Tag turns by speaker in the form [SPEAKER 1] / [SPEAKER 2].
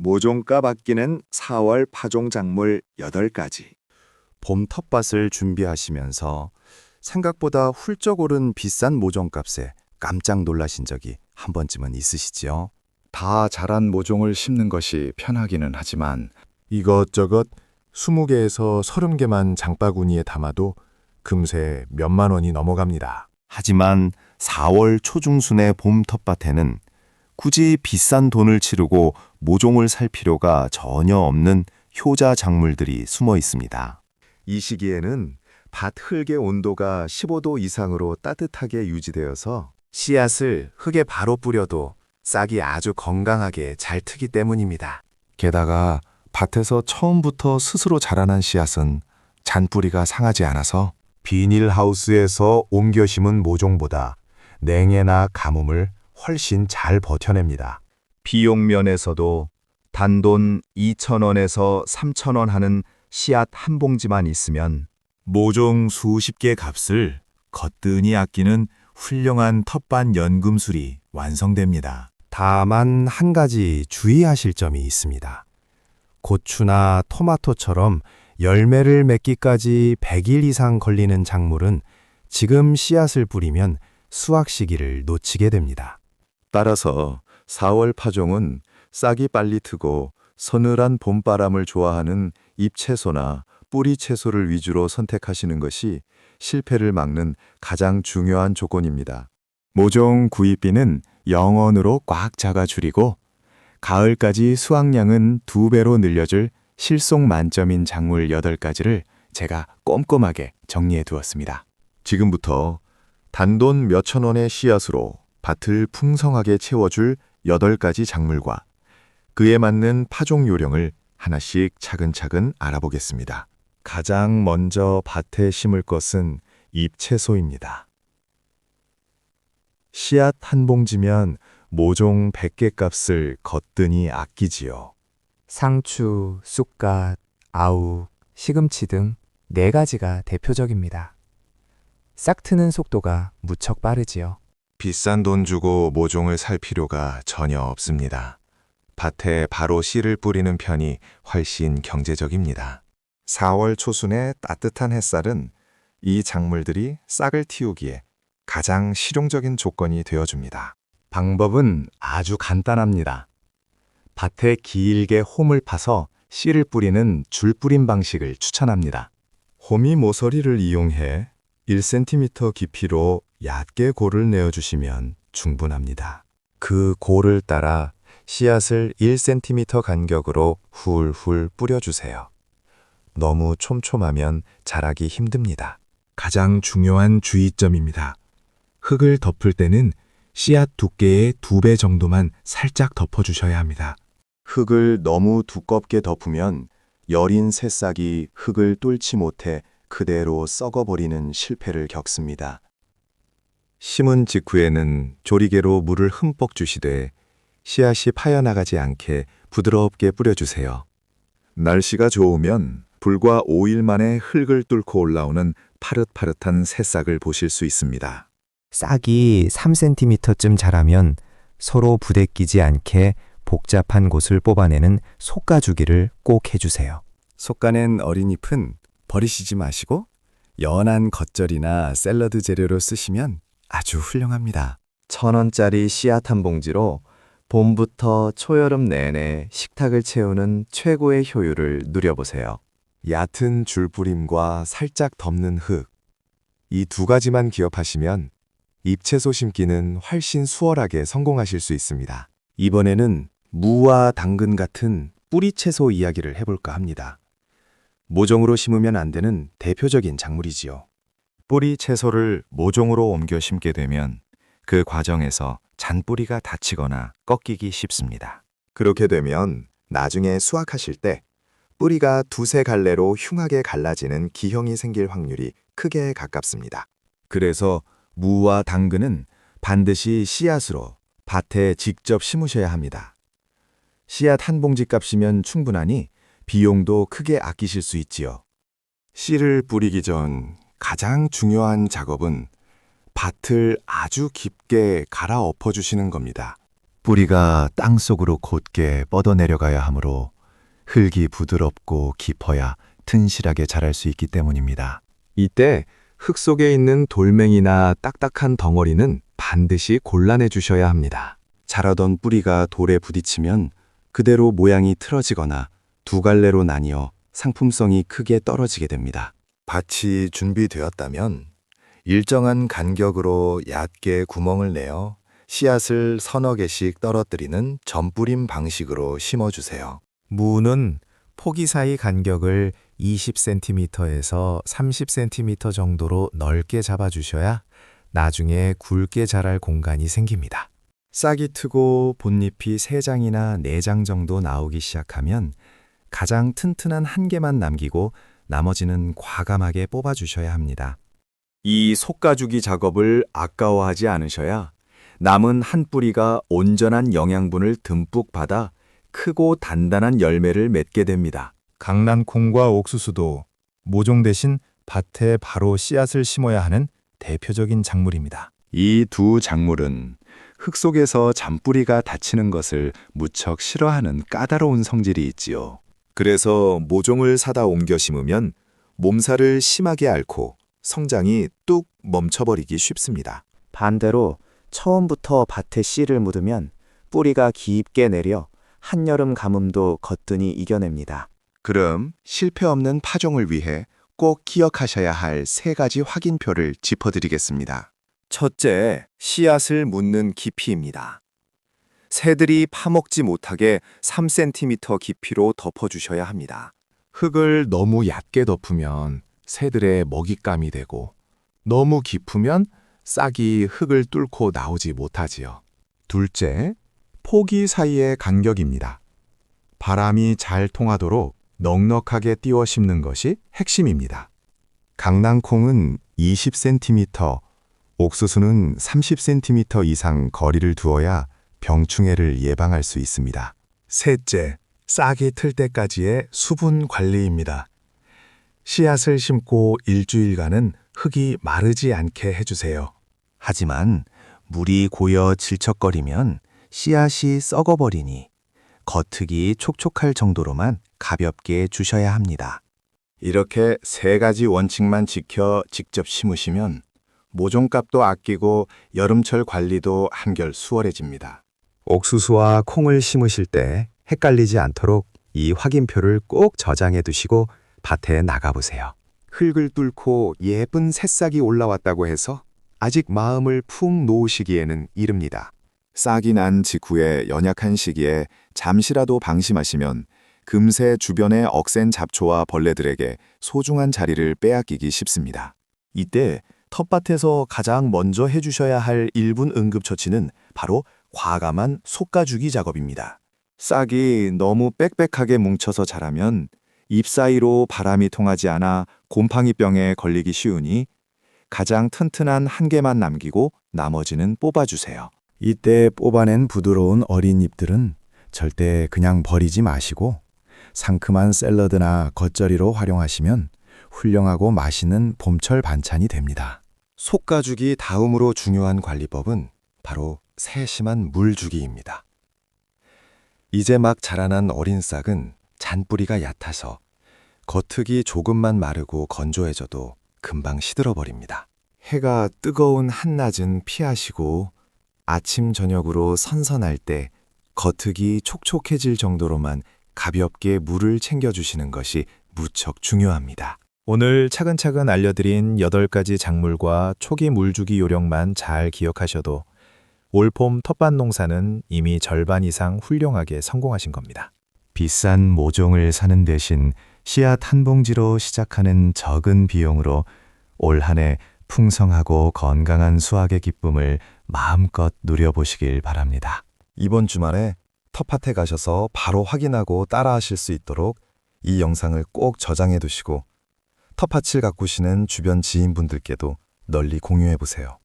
[SPEAKER 1] 모종값 아끼는 4월 파종 작물 8가지.
[SPEAKER 2] 봄 텃밭을 준비하시면서 생각보다 훌쩍 오른 비싼 모종값에 깜짝 놀라신 적이 한 번쯤은 있으시지요?
[SPEAKER 3] 다 자란 모종을 심는 것이 편하기는 하지만
[SPEAKER 4] 이것저것 20개에서 30개만 장바구니에 담아도 금세 몇만 원이 넘어갑니다.
[SPEAKER 2] 하지만 4월 초중순의 봄 텃밭에는 굳이 비싼 돈을 치르고 모종을 살 필요가 전혀 없는 효자 작물들이 숨어 있습니다.
[SPEAKER 1] 이 시기에는 밭 흙의 온도가 15도 이상으로 따뜻하게 유지되어서
[SPEAKER 4] 씨앗을 흙에 바로 뿌려도 싹이 아주 건강하게 잘 트기 때문입니다.
[SPEAKER 2] 게다가 밭에서 처음부터 스스로 자라난 씨앗은 잔뿌리가 상하지 않아서
[SPEAKER 4] 비닐하우스에서 옮겨 심은 모종보다 냉해나 가뭄을 훨씬 잘 버텨냅니다.
[SPEAKER 1] 비용 면에서도 단돈 2,000원에서 3,000원 하는 씨앗 한 봉지만 있으면
[SPEAKER 5] 모종 수십 개 값을 거뜬히 아끼는 훌륭한 텃밭 연금술이 완성됩니다.
[SPEAKER 4] 다만 한 가지 주의하실 점이 있습니다. 고추나 토마토처럼 열매를 맺기까지 100일 이상 걸리는 작물은 지금 씨앗을 뿌리면 수확 시기를 놓치게 됩니다.
[SPEAKER 1] 따라서 4월 파종은 싹이 빨리 트고 서늘한 봄바람을 좋아하는 잎채소나 뿌리 채소를 위주로 선택하시는 것이 실패를 막는 가장 중요한 조건입니다.
[SPEAKER 3] 모종 구입비는 0원으로 꽉 잡아 줄이고 가을까지 수확량은 2배로 늘려줄 실속 만점인 작물 8가지를 제가 꼼꼼하게 정리해 두었습니다.
[SPEAKER 1] 지금부터 단돈 몇천 원의 씨앗으로 밭을 풍성하게 채워줄 8가지 작물과 그에 맞는 파종 요령을 하나씩 차근차근 알아보겠습니다. 가장 먼저 밭에 심을 것은 잎채소입니다. 씨앗 한 봉지면 모종 100개 값을 거뜬히 아끼지요.
[SPEAKER 6] 상추, 쑥갓, 아욱, 시금치 등 4가지가 대표적입니다. 싹 트는 속도가 무척 빠르지요.
[SPEAKER 1] 비싼 돈 주고 모종을 살 필요가 전혀 없습니다. 밭에 바로 씨를 뿌리는 편이 훨씬 경제적입니다. 4월 초순의 따뜻한 햇살은 이 작물들이 싹을 틔우기에 가장 실용적인 조건이 되어줍니다.
[SPEAKER 3] 방법은 아주 간단합니다. 밭에 길게 홈을 파서 씨를 뿌리는 줄뿌림 방식을 추천합니다.
[SPEAKER 1] 호미 모서리를 이용해 1cm 깊이로 얕게 골을 내어주시면 충분합니다. 그 골을 따라 씨앗을 1cm 간격으로 훌훌 뿌려주세요. 너무 촘촘하면 자라기 힘듭니다. 가장 중요한 주의점입니다. 흙을 덮을 때는 씨앗 두께의 2배 정도만 살짝 덮어주셔야 합니다. 흙을 너무 두껍게 덮으면 여린 새싹이 흙을 뚫지 못해 그대로 썩어버리는 실패를 겪습니다. 심은 직후에는 조리개로 물을 흠뻑 주시되 씨앗이 파여나가지 않게 부드럽게 뿌려주세요. 날씨가 좋으면 불과 5일 만에 흙을 뚫고 올라오는 파릇파릇한 새싹을 보실 수 있습니다.
[SPEAKER 6] 싹이 3cm쯤 자라면 서로 부대끼지 않게 복잡한 곳을 뽑아내는 솎아주기를 꼭 해주세요.
[SPEAKER 1] 솎아낸 어린 잎은 버리시지 마시고 연한 겉절이나 샐러드 재료로 쓰시면 아주 훌륭합니다. 1,000원짜리 씨앗 한 봉지로 봄부터 초여름 내내 식탁을 채우는 최고의 효율을 누려보세요. 얕은 줄뿌림과 살짝 덮는 흙, 이 2가지만 기억하시면 잎채소 심기는 훨씬 수월하게 성공하실 수 있습니다. 이번에는 무와 당근 같은 뿌리채소 이야기를 해볼까 합니다. 모종으로 심으면 안 되는 대표적인 작물이지요. 뿌리 채소를 모종으로 옮겨 심게 되면 그 과정에서 잔뿌리가 다치거나 꺾이기 쉽습니다. 그렇게 되면 나중에 수확하실 때 뿌리가 두세 갈래로 흉하게 갈라지는 기형이 생길 확률이 크게 가깝습니다. 그래서 무와 당근은 반드시 씨앗으로 밭에 직접 심으셔야 합니다. 씨앗 한 봉지 값이면 충분하니 비용도 크게 아끼실 수 있지요. 씨를 뿌리기 전 가장 중요한 작업은 밭을 아주 깊게 갈아 엎어주시는 겁니다. 뿌리가 땅속으로 곧게 뻗어내려가야 하므로 흙이 부드럽고 깊어야 튼실하게 자랄 수 있기 때문입니다.
[SPEAKER 4] 이때 흙 속에 있는 돌멩이나 딱딱한 덩어리는 반드시 골라내 주셔야 합니다.
[SPEAKER 1] 자라던 뿌리가 돌에 부딪히면 그대로 모양이 틀어지거나 두 갈래로 나뉘어 상품성이 크게 떨어지게 됩니다. 밭이 준비되었다면 일정한 간격으로 얕게 구멍을 내어 씨앗을 서너 개씩 떨어뜨리는 전뿌림 방식으로 심어주세요.
[SPEAKER 4] 무는 포기 사이 간격을 20cm에서 30cm 정도로 넓게 잡아주셔야 나중에 굵게 자랄 공간이 생깁니다.
[SPEAKER 1] 싹이 트고 본잎이 3장이나 4장 정도 나오기 시작하면 가장 튼튼한 한 개만 남기고 나머지는 과감하게 뽑아주셔야 합니다. 이 속가주기 작업을 아까워하지 않으셔야 남은 한 뿌리가 온전한 영양분을 듬뿍 받아 크고 단단한 열매를 맺게 됩니다.
[SPEAKER 5] 강낭콩과 옥수수도 모종 대신 밭에 바로 씨앗을 심어야 하는 대표적인 작물입니다.
[SPEAKER 3] 이 두 작물은 흙 속에서 잔뿌리가 닫히는 것을 무척 싫어하는 까다로운 성질이 있지요.
[SPEAKER 2] 그래서 모종을 사다 옮겨 심으면 몸살을 심하게 앓고 성장이 뚝 멈춰버리기 쉽습니다.
[SPEAKER 7] 반대로 처음부터 밭에 씨를 묻으면 뿌리가 깊게 내려 한여름 가뭄도 거뜬히 이겨냅니다.
[SPEAKER 3] 그럼 실패 없는 파종을 위해 꼭 기억하셔야 할 3가지 확인표를 짚어드리겠습니다.
[SPEAKER 1] 첫째, 씨앗을 묻는 깊이입니다. 새들이 파먹지 못하게 3cm 깊이로 덮어주셔야 합니다.
[SPEAKER 4] 흙을 너무 얕게 덮으면 새들의 먹잇감이 되고 너무 깊으면 싹이 흙을 뚫고 나오지 못하지요. 둘째, 포기 사이의 간격입니다. 바람이 잘 통하도록 넉넉하게 띄워 심는 것이 핵심입니다. 강낭콩은 20cm, 옥수수는 30cm 이상 거리를 두어야 병충해를 예방할 수 있습니다. 셋째, 싹이 틀 때까지의 수분 관리입니다. 씨앗을 심고 일주일간은 흙이 마르지 않게 해주세요.
[SPEAKER 1] 하지만 물이 고여 질척거리면 씨앗이 썩어버리니 겉흙이 촉촉할 정도로만 가볍게 주셔야 합니다. 이렇게 3가지 원칙만 지켜 직접 심으시면 모종값도 아끼고 여름철 관리도 한결 수월해집니다.
[SPEAKER 4] 옥수수와 콩을 심으실 때 헷갈리지 않도록 이 확인표를 꼭 저장해 두시고 밭에 나가보세요. 흙을 뚫고 예쁜 새싹이 올라왔다고 해서 아직 마음을 푹 놓으시기에는 이릅니다.
[SPEAKER 2] 싹이 난 직후에 연약한 시기에 잠시라도 방심하시면 금세 주변의 억센 잡초와 벌레들에게 소중한 자리를 빼앗기기 쉽습니다.
[SPEAKER 1] 이때 텃밭에서 가장 먼저 해주셔야 할 1분 응급처치는 바로 과감한 속가주기 작업입니다. 싹이 너무 빽빽하게 뭉쳐서 자라면 잎 사이로 바람이 통하지 않아 곰팡이병에 걸리기 쉬우니 가장 튼튼한 한 개만 남기고 나머지는 뽑아주세요. 이때 뽑아낸 부드러운 어린 잎들은 절대 그냥 버리지 마시고 상큼한 샐러드나 겉절이로 활용하시면 훌륭하고 맛있는 봄철 반찬이 됩니다. 속가주기 다음으로 중요한 관리법은 바로 세심한 물주기입니다. 이제 막 자라난 어린 싹은 잔뿌리가 얕아서 겉흙이 조금만 마르고 건조해져도 금방 시들어버립니다. 해가 뜨거운 한낮은 피하시고 아침 저녁으로 선선할 때 겉흙이 촉촉해질 정도로만 가볍게 물을 챙겨주시는 것이 무척 중요합니다.
[SPEAKER 5] 오늘 차근차근 알려드린 8가지 작물과 초기 물주기 요령만 잘 기억하셔도 올봄 텃밭 농사는 이미 절반 이상 훌륭하게 성공하신 겁니다.
[SPEAKER 1] 비싼 모종을 사는 대신 씨앗 한 봉지로 시작하는 적은 비용으로 올 한 해 풍성하고 건강한 수확의 기쁨을 마음껏 누려보시길 바랍니다. 이번 주말에 텃밭에 가셔서 바로 확인하고 따라하실 수 있도록 이 영상을 꼭 저장해 두시고 텃밭을 가꾸시는 주변 지인분들께도 널리 공유해 보세요.